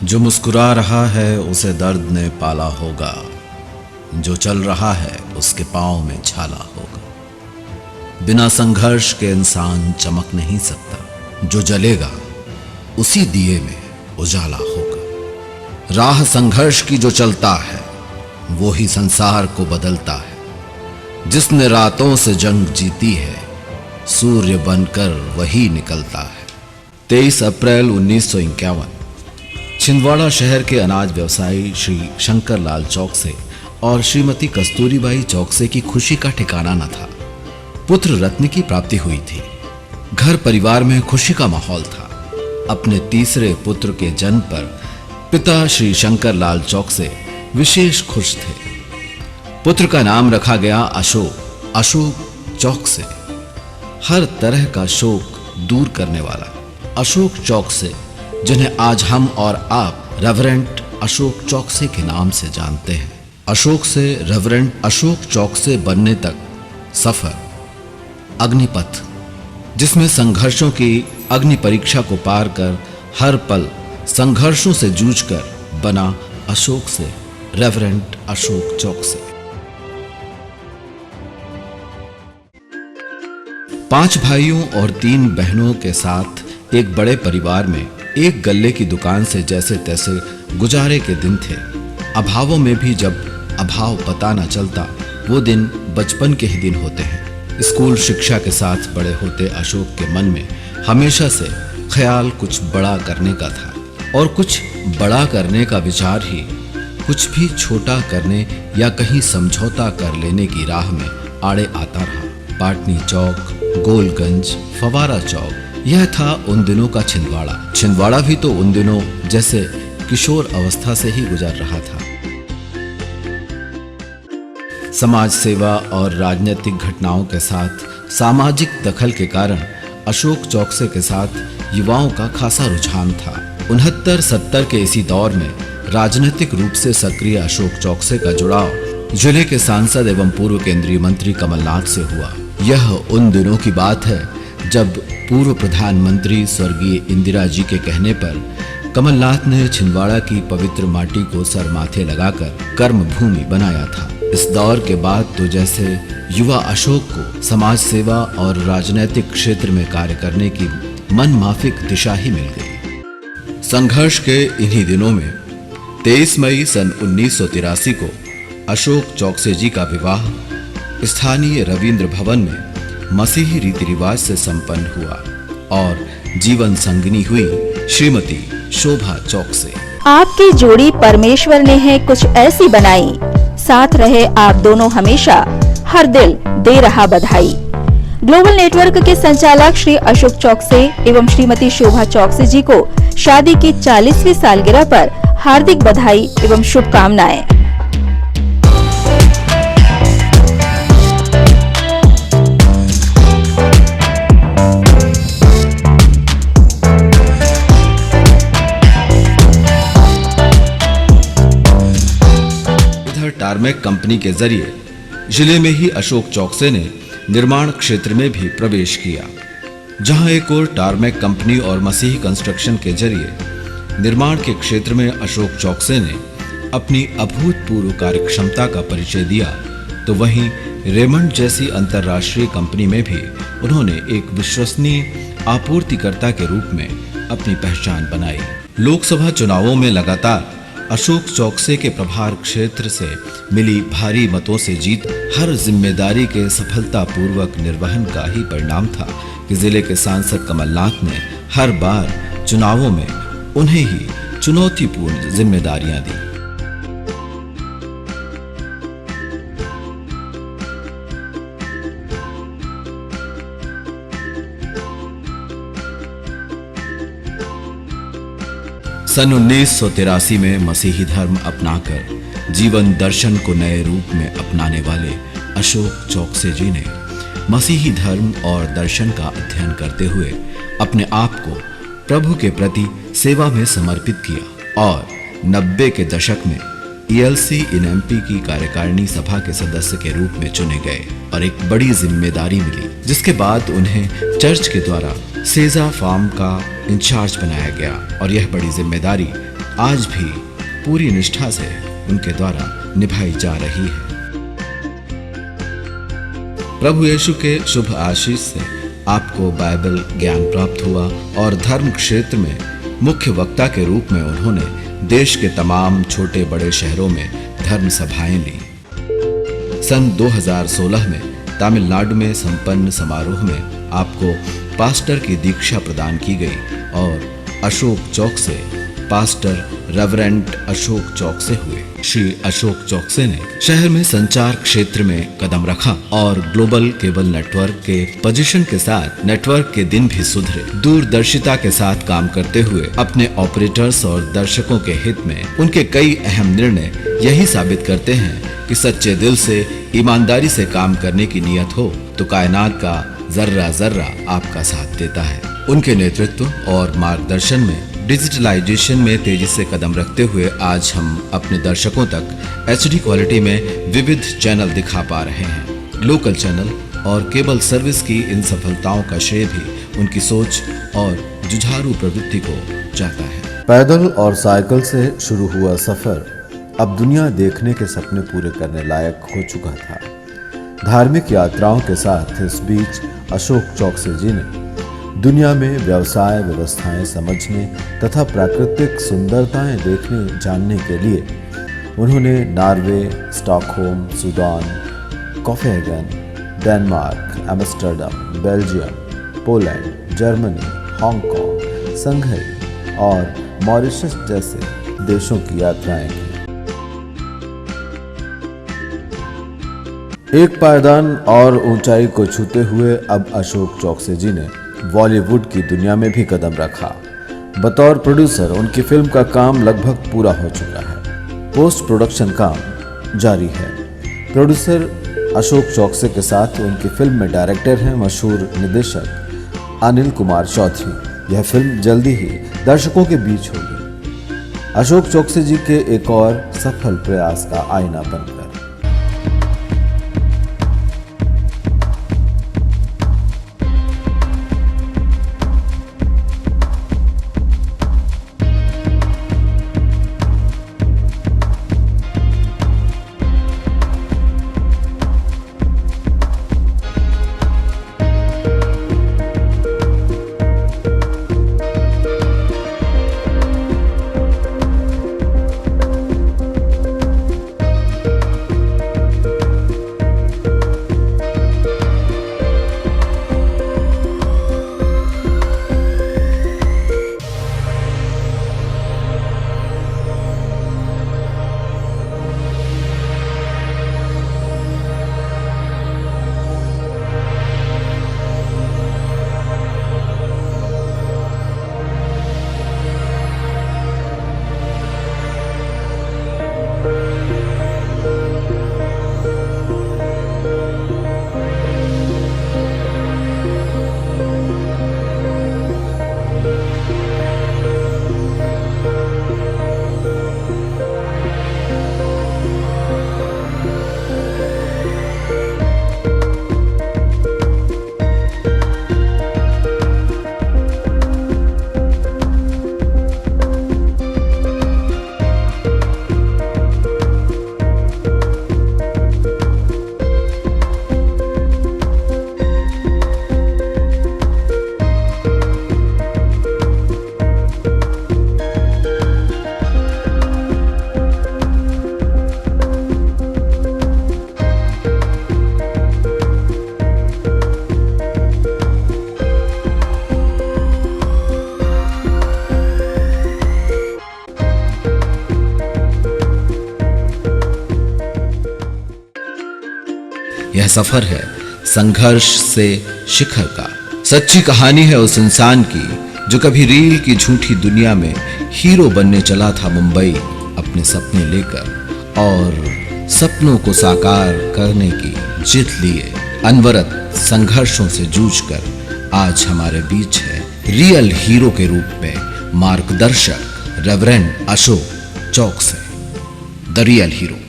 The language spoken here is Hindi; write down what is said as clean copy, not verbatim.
जो मुस्कुरा रहा है उसे दर्द ने पाला होगा, जो चल रहा है उसके पाँव में छाला होगा। बिना संघर्ष के इंसान चमक नहीं सकता, जो जलेगा उसी दिए में उजाला होगा। राह संघर्ष की जो चलता है वो ही संसार को बदलता है। जिसने रातों से जंग जीती है सूर्य बनकर वही निकलता है। 23 अप्रैल 1951 छिंदवाड़ा शहर के अनाज व्यवसायी श्री शंकर लाल चौकसे और श्रीमती कस्तूरीबाई चौकसे की खुशी का ठिकाना न था। पुत्र रत्न की प्राप्ति हुई थी। घर परिवार में खुशी का माहौल था। अपने तीसरे पुत्र के जन्म पर पिता श्री शंकर लाल चौकसे विशेष खुश थे। पुत्र का नाम रखा गया अशोक चौकसे, हर तरह का शोक दूर करने वाला। अशोक चौकसे, जिन्हें आज हम और आप रेवरेंट अशोक चौकसे के नाम से जानते हैं। अशोक से रेवरेंट अशोक चौकसे बनने तक सफर अग्निपथ, जिसमें संघर्षों की अग्नि परीक्षा को पार कर हर पल संघर्षों से जूझकर बना अशोक से रेवरेंट अशोक चौकसे। 5 भाइयों और 3 बहनों के साथ एक बड़े परिवार में एक गल्ले की दुकान से जैसे तैसे गुजारे के दिन थे। अभावों में भी जब अभाव पता न चलता, वो दिन बचपन के ही दिन होते हैं। स्कूल शिक्षा के साथ बड़े होते अशोक के मन में हमेशा से ख्याल कुछ बड़ा करने का था और कुछ बड़ा करने का विचार ही कुछ भी छोटा करने या कहीं समझौता कर लेने की राह में आड़े आता रहा। पाटनी चौक, गोलगंज, फवारा चौक, यह था उन दिनों का छिंदवाड़ा। छिंदवाड़ा भी तो उन दिनों जैसे किशोर अवस्था से ही गुजर रहा था। समाज सेवा और राजनीतिक घटनाओं के साथ सामाजिक दखल के कारण अशोक चौकसे के साथ युवाओं का खासा रुझान था। 69-70 के इसी दौर में राजनीतिक रूप से सक्रिय अशोक चौकसे का जुड़ाव जिले के सांसद एवं पूर्व केंद्रीय मंत्री कमलनाथ से हुआ। यह उन दिनों की बात है जब पूर्व प्रधानमंत्री स्वर्गीय इंदिरा जी के कहने पर कमलनाथ ने छिंदवाड़ा की पवित्र माटी को सर माथे लगाकर कर्म भूमि बनाया था। इस दौर के बाद तो जैसे युवा अशोक को समाज सेवा और राजनीतिक क्षेत्र में कार्य करने की मनमाफिक दिशा ही मिल गई। संघर्ष के इन्हीं दिनों में 23 मई सन 1983 को अशोक चौकसे जी का विवाह स्थानीय रविंद्र भवन में मसीही रीति रिवाज से संपन्न हुआ और जीवन संगिनी हुई श्रीमती शोभा चौकसे। आपकी जोड़ी परमेश्वर ने है कुछ ऐसी बनाई, साथ रहे आप दोनों हमेशा, हर दिल दे रहा बधाई। ग्लोबल नेटवर्क के संचालक श्री अशोक चौकसे एवं श्रीमती शोभा चौकसे जी को शादी की 40वीं सालगिरह पर हार्दिक बधाई एवं शुभकामनाएं। टारमेक कंपनी के जरिए जिले में ही अशोक चौकसे ने निर्माण क्षेत्र में भी प्रवेश किया। जहां एक और टारमेक कंपनी और मसीही कंस्ट्रक्शन के जरिए निर्माण के क्षेत्र में अशोक चौकसे ने अपनी अभूतपूर्व कार्यक्षमता का परिचय दिया, तो वहीं रेमंड जैसी अंतर्राष्ट्रीय कंपनी में भी उन्होंने एक विश्वसनीय आपूर्तिकर्ता के रूप में अपनी पहचान बनाई। लोकसभा चुनावों में लगातार अशोक चौकसे के प्रभार क्षेत्र से मिली भारी मतों से जीत हर जिम्मेदारी के सफलतापूर्वक निर्वहन का ही परिणाम था कि जिले के सांसद कमलनाथ ने हर बार चुनावों में उन्हें ही चुनौतीपूर्ण जिम्मेदारियां दी। सन 1983 में मसीही धर्म अपनाकर जीवन दर्शन को नए रूप में अपनाने वाले अशोक चौकसे जी ने मसीही धर्म और दर्शन का अध्ययन करते हुए अपने आप को प्रभु के प्रति सेवा में समर्पित किया और 90 के दशक में ELC in MP की कार्यकारिणी सभा के सदस्य के रूप में चुने गए और एक बड़ी जिम्मेदारी मिली, जिसके बाद उन्हें चर्च के द्वारा सेजा फार्म का इंचार्ज बनाया गया और यह बड़ी जिम्मेदारी आज भी पूरी निष्ठा से उनके द्वारा निभाई जा रही है। प्रभु यीशु के शुभ आशीष से आपको बाइबल ज्ञान प्राप्त हुआ और धर्म क्षेत्र में मुख्य वक्ता के रूप में उन्होंने देश के तमाम छोटे बड़े शहरों में धर्म सभाएं ली। सन 2016 में तमिलनाडु में संपन्न समारोह में आपको पास्टर की दीक्षा प्रदान की गई और अशोक चौक से पास्टर रेवरेंड अशोक चौकसे हुए। श्री अशोक चौकसे ने शहर में संचार क्षेत्र में कदम रखा और ग्लोबल केबल नेटवर्क के पोजीशन के साथ नेटवर्क के दिन भी सुधरे। दूरदर्शिता के साथ काम करते हुए अपने ऑपरेटर्स और दर्शकों के हित में उनके कई अहम निर्णय यही साबित करते हैं कि सच्चे दिल से ईमानदारी से काम करने की नियत हो तो कायनात का जर्रा जर्रा आपका साथ देता है। उनके नेतृत्व और मार्गदर्शन में डिजिटलाइजेशन में तेजी से कदम रखते हुए आज हम अपने दर्शकों तक HD क्वालिटी में विविध चैनल दिखा पा रहे हैं। लोकल चैनल और केबल सर्विस की इन सफलताओं का श्रेय भी उनकी सोच और जुझारू प्रवृत्ति को जाता है। पैदल और साइकिल से शुरू हुआ सफर अब दुनिया देखने के सपने पूरे करने लायक हो चुका था। धार्मिक यात्राओं के साथ इस बीच अशोक चौकसे जी ने दुनिया में व्यवसाय व्यवस्थाएं समझने तथा प्राकृतिक सुंदरताएं देखने जानने के लिए उन्होंने Norway, Stockholm, Sudan, Copenhagen, Denmark, Amsterdam, Belgium, Poland, Germany, Hong Kong, Shanghai और मॉरिशस जैसे देशों की यात्राएं की। एक पायदान और ऊंचाई को छूते हुए अब अशोक चौकसे जी ने बॉलीवुड की दुनिया में भी कदम रखा। बतौर प्रोड्यूसर उनकी फिल्म का काम लगभग पूरा हो चुका है। पोस्ट प्रोडक्शन काम जारी है। प्रोड्यूसर अशोक चौकसे के साथ उनकी फिल्म में डायरेक्टर हैं मशहूर निर्देशक अनिल कुमार चौधरी। यह फिल्म जल्दी ही दर्शकों के बीच होगी। अशोक चौकसे जी के एक और सफल प्रयास का आईना बनकर। यह सफर है संघर्ष से शिखर का। सच्ची कहानी है उस इंसान की जो कभी रील की झूठी दुनिया में हीरो बनने चला था मुंबई अपने सपने लेकर और सपनों को साकार करने की जिद लिए अनवरत संघर्षों से जूझकर आज हमारे बीच है रियल हीरो के रूप में मार्गदर्शक reverend Ashok Chouksey, the real hero.